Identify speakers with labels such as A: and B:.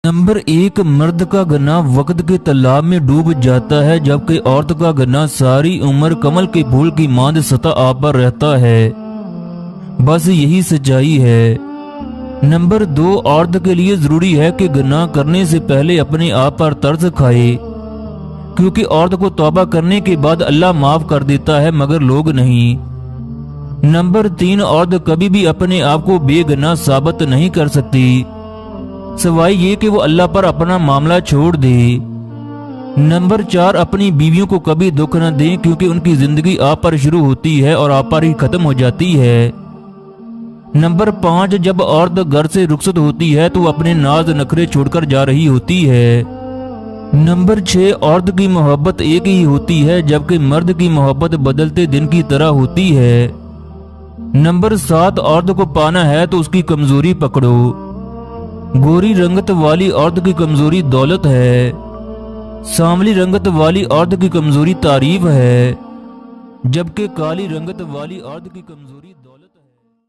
A: Number 1، مرد کا گناہ وقت کے تالاب میں ڈوب جاتا ہے، جبکہ عورت کا گناہ ساری عمر کمل کے پھول کی ماند سطح آب پر رہتا ہے۔ بس یہی سچائی ہے۔ نمبر 2، عورت کے لیے ضروری ہے کہ گناہ کرنے سے پہلے اپنے آپ پر ترس کھائے، کیونکہ عورت کو توبہ کرنے کے بعد اللہ معاف کر دیتا ہے، مگر لوگ نہیں۔ نمبر 3، عورت کبھی بھی اپنے آپ کو بے گناہ ثابت نہیں کر سکتی، سوائے یہ کہ وہ اللہ پر اپنا معاملہ چھوڑ دے۔ نمبر 4، اپنی بیویوں کو کبھی دکھ نہ دیں، کیونکہ ان کی زندگی آپ پر شروع ہوتی ہے اور آپ پر ہی ختم ہو جاتی ہے۔ نمبر 5، جب عورت گھر سے رخصت ہوتی ہے تو وہ اپنے ناز نخرے چھوڑ کر جا رہی ہوتی ہے۔ نمبر 6، عورت کی محبت ایک ہی ہوتی ہے، جبکہ مرد کی محبت بدلتے دن کی طرح ہوتی ہے۔ نمبر 7، عورت کو پانا ہے تو اس کی کمزوری پکڑو۔ گوری رنگت والی عورت کی کمزوری دولت ہے، سانولی رنگت والی عورت کی کمزوری تعریف ہے، جبکہ کالی رنگت والی عورت کی کمزوری دولت